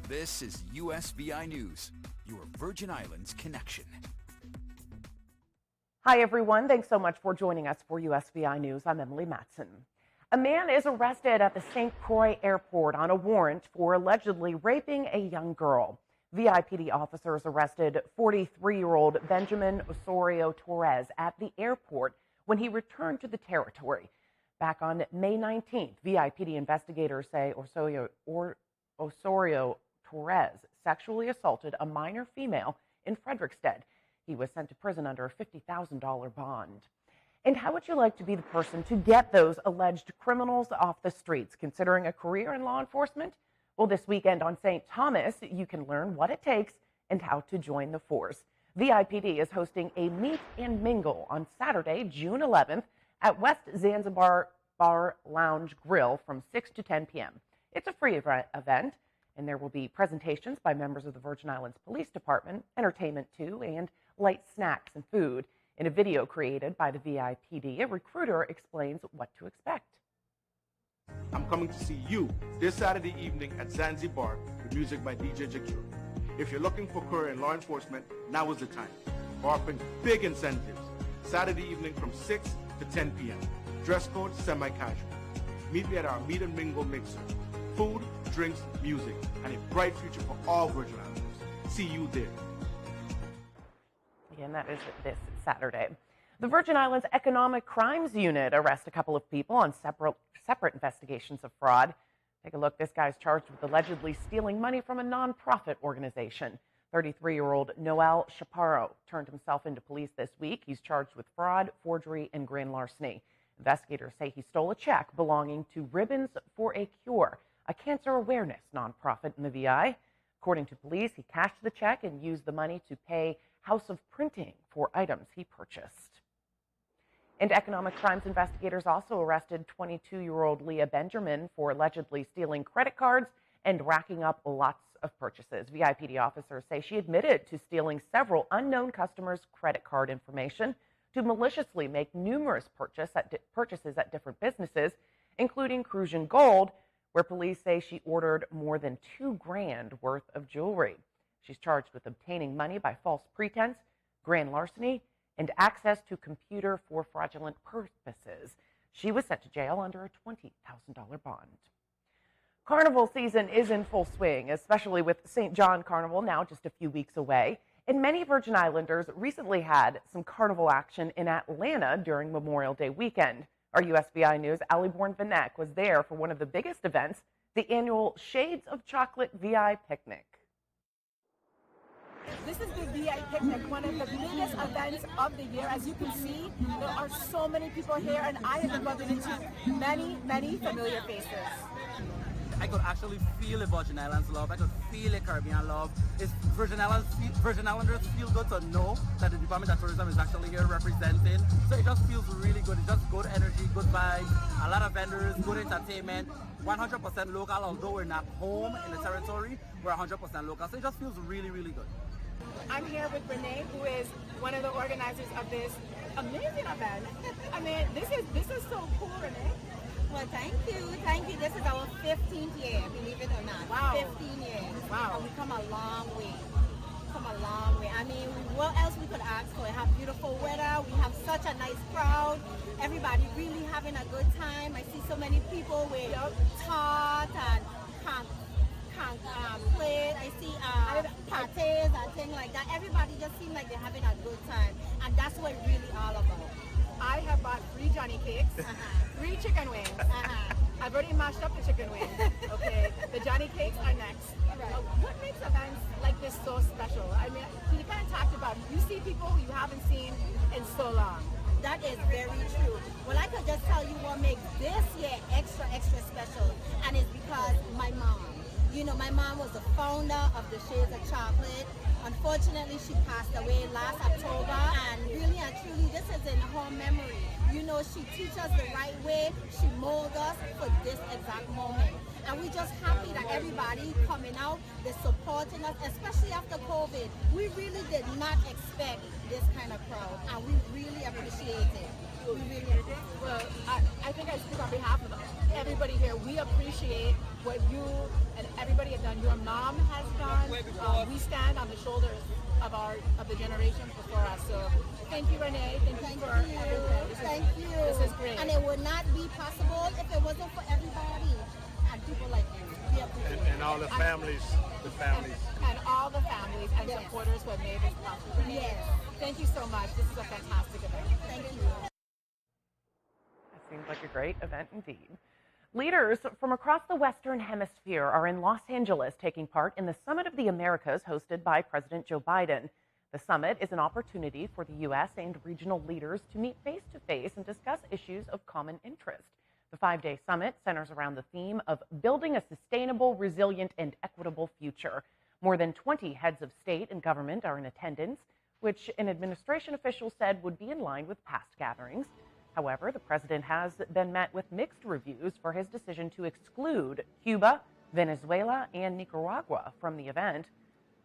This is USVI News, your Virgin Islands connection. Hi, everyone. Thanks so much for joining us for USVI News. I'm Emily Matson. A man is arrested at the St. Croix Airport on a warrant for allegedly raping a young girl. VIPD officers arrested 43-year-old Benjamin Osorio Torres at the airport when he returned to the territory. Back on May 19th, VIPD investigators say Osorio Torres sexually assaulted a minor female in Frederiksted. He was sent to prison under a $50,000 bond. And how would you like to be the person to get those alleged criminals off the streets, considering a career in law enforcement? Well, this weekend on St. Thomas, you can learn what it takes and how to join the force. VIPD is hosting a meet and mingle on Saturday, June 11th at West Zanzibar Bar Lounge Grill from 6 to 10 p.m. It's a free event, and there will be presentations by members of the Virgin Islands Police Department, entertainment too, and light snacks and food. In a video created by the VIPD, a recruiter explains what to expect. I'm coming to see you this Saturday evening at Zanzibar with music by DJ Jakir. If you're looking for career in law enforcement, now is the time. We're offering big incentives. Saturday evening from 6 to 10 p.m. Dress code semi-casual. Meet me at our meet and mingle mixer. Food, drinks, music, and a bright future for all Virgin Islanders. See you there. And that is this Saturday. The Virgin Islands Economic Crimes Unit arrests a couple of people on separate investigations of fraud. Take a look. This guy's charged with allegedly stealing money from a nonprofit organization. 33-year-old Noel Chaparro turned himself into police this week. He's charged with fraud, forgery, and grand larceny. Investigators say he stole a check belonging to Ribbons for a Cure, a cancer awareness nonprofit in the VI. According to police, he cashed the check and used the money to pay House of Printing for items he purchased. And economic crimes investigators also arrested 22-year-old Leah Benjamin for allegedly stealing credit cards and racking up lots of purchases. VIPD officers say she admitted to stealing several unknown customers' credit card information to maliciously make numerous purchases at different businesses, including Crucian Gold, where police say she ordered more than $2 grand worth of jewelry. She's charged with obtaining money by false pretense, grand larceny, and access to computer for fraudulent purposes. She was sent to jail under a $20,000 bond. Carnival season is in full swing, especially with St. John Carnival now just a few weeks away. And many Virgin Islanders recently had some carnival action in Atlanta during Memorial Day weekend. Our USVI News' Ali Bourne-Vanek was there for one of the biggest events, the annual Shades of Chocolate VI Picnic. This is the VI Picnic, one of the biggest events of the year. As you can see, there are so many people here, and I have been bumping into many familiar faces. I could actually feel the Virgin Islands love. I could feel the Caribbean love. It's Virgin Islanders feel good to know that the Department of Tourism is actually here representing. So it just feels really good. It's just good energy, good vibes, a lot of vendors, good entertainment, 100% local. Although we're not home in the territory, we're 100% local. So it just feels really, really good. I'm here with Renee, who is one of the organizers of this amazing event. I mean, this is so cool, Renee. Well, thank you. This is our 15th year, believe it or not. Wow. 15 years. Wow. And we come a long way. I mean, what else we could ask for? We have beautiful weather. We have such a nice crowd. Everybody really having a good time. I see so many people with tart and plate. I see parties and things like that. Everybody just seems like they're having a good time. And that's what it's really all about. I have bought 3 Johnny cakes, 3 chicken wings. I've already mashed up the chicken wings. Okay, the Johnny cakes are next. Right. What makes events like this so special? I mean, you kind of talked about, you see people who you haven't seen in so long. That is very true. Well, I could just tell you what makes this year extra special, and it's because my mom. You know, my mom was the founder of the Shades of Chocolate. Unfortunately, she passed away last October, and really and truly, this is in her memory. You know, she teaches us the right way. She molds us for this exact moment. And we're just happy that everybody coming out, they're supporting us, especially after COVID. We really did not expect this kind of crowd, and we really appreciate it. We really appreciate it. Well, I think I speak on behalf of everybody here. We appreciate what you and everybody have done and your mom has done. We stand on the shoulders of the generations before us. So thank you, Renee. Thank you for everything. Thank you. This is great. And it would not be possible if it wasn't for everybody and people like you. We appreciate it. And all the families, And all the families and supporters who have made this possible. Renee, Yes. thank you so much. This is a fantastic event. Thank you. That seems like a great event indeed. Leaders from across the Western Hemisphere are in Los Angeles taking part in the Summit of the Americas hosted by President Joe Biden. The summit is an opportunity for the U.S. and regional leaders to meet face-to-face and discuss issues of common interest. The 5-day summit centers around the theme of building a sustainable, resilient, and equitable future. More than 20 heads of state and government are in attendance, which an administration official said would be in line with past gatherings. However, the president has been met with mixed reviews for his decision to exclude Cuba, Venezuela, and Nicaragua from the event.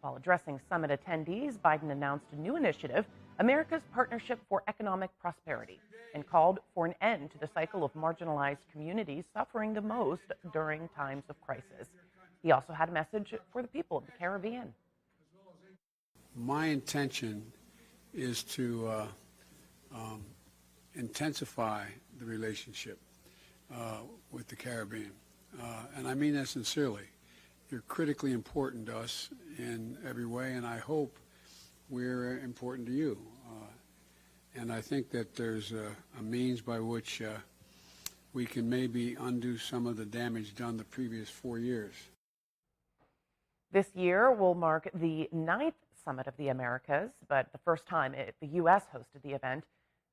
While addressing summit attendees, Biden announced a new initiative, America's Partnership for Economic Prosperity, and called for an end to the cycle of marginalized communities suffering the most during times of crisis. He also had a message for the people of the Caribbean. My intention is to intensify the relationship with the Caribbean. And I mean that sincerely. You're critically important to us in every way, and I hope we're important to you. And I think that there's a means by which we can maybe undo some of the damage done the previous 4 years. This year will mark the 9th Summit of the Americas, but the first time the U.S. hosted the event,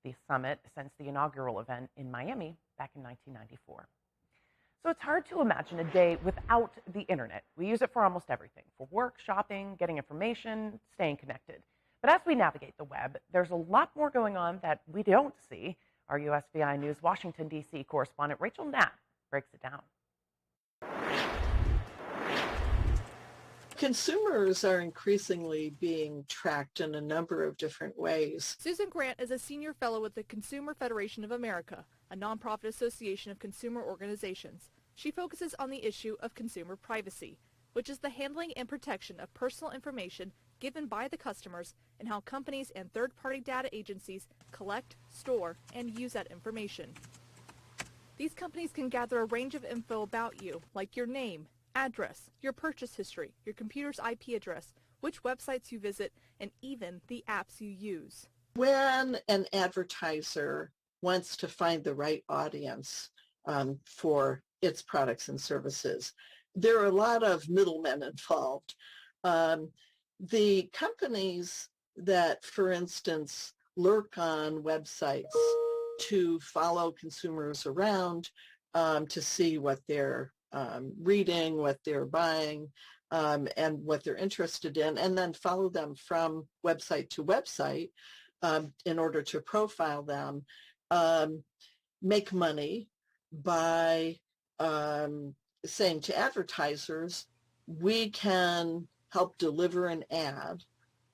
the summit, since the inaugural event in Miami back in 1994. So it's hard to imagine a day without the internet. We use it for almost everything, for work, shopping, getting information, staying connected. But as we navigate the web, there's a lot more going on that we don't see. Our USVI News Washington, D.C. correspondent Rachel Knapp breaks it down. Consumers are increasingly being tracked in a number of different ways. Susan Grant is a senior fellow with the Consumer Federation of America, a nonprofit association of consumer organizations. She focuses on the issue of consumer privacy, which is the handling and protection of personal information given by the customers and how companies and third-party data agencies collect, store, and use that information. These companies can gather a range of info about you, like your name, address, your purchase history, your computer's IP address, which websites you visit, and even the apps you use. When an advertiser wants to find the right audience for its products and services, there are a lot of middlemen involved. The companies that, for instance, lurk on websites to follow consumers around, to see what they're reading, what they're buying, and what they're interested in, and then follow them from website to website in order to profile them, make money by saying to advertisers, we can help deliver an ad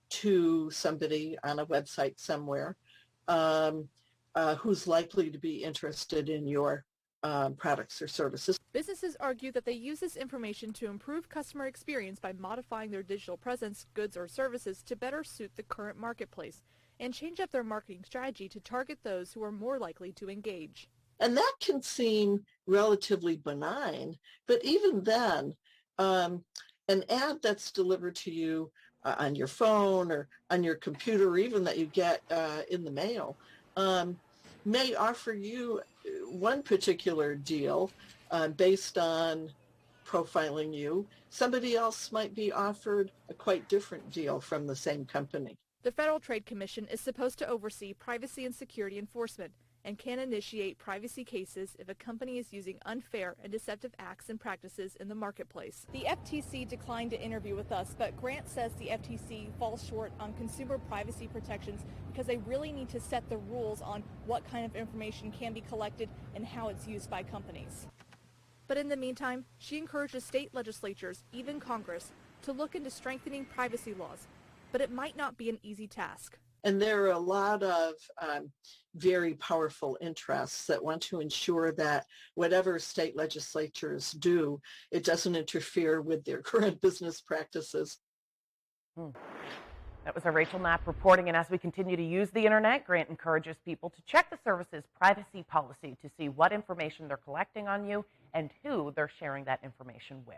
to somebody on a website somewhere who's likely to be interested in your products or services. Businesses argue that they use this information to improve customer experience by modifying their digital presence, goods, or services to better suit the current marketplace and change up their marketing strategy to target those who are more likely to engage. And that can seem relatively benign, but even then, an ad that's delivered to you on your phone or on your computer, or even that you get in the mail, may offer you one particular deal based on profiling you. Somebody else might be offered a quite different deal from the same company. The Federal Trade Commission is supposed to oversee privacy and security enforcement and can initiate privacy cases if a company is using unfair and deceptive acts and practices in the marketplace. The FTC declined to interview with us, but Grant says the FTC falls short on consumer privacy protections because they really need to set the rules on what kind of information can be collected and how it's used by companies. But in the meantime, she encourages state legislatures, even Congress, to look into strengthening privacy laws. But it might not be an easy task. And there are a lot of very powerful interests that want to ensure that whatever state legislatures do, it doesn't interfere with their current business practices. That was our Rachel Knapp reporting. And as we continue to use the internet, Grant encourages people to check the service's privacy policy to see what information they're collecting on you and who they're sharing that information with.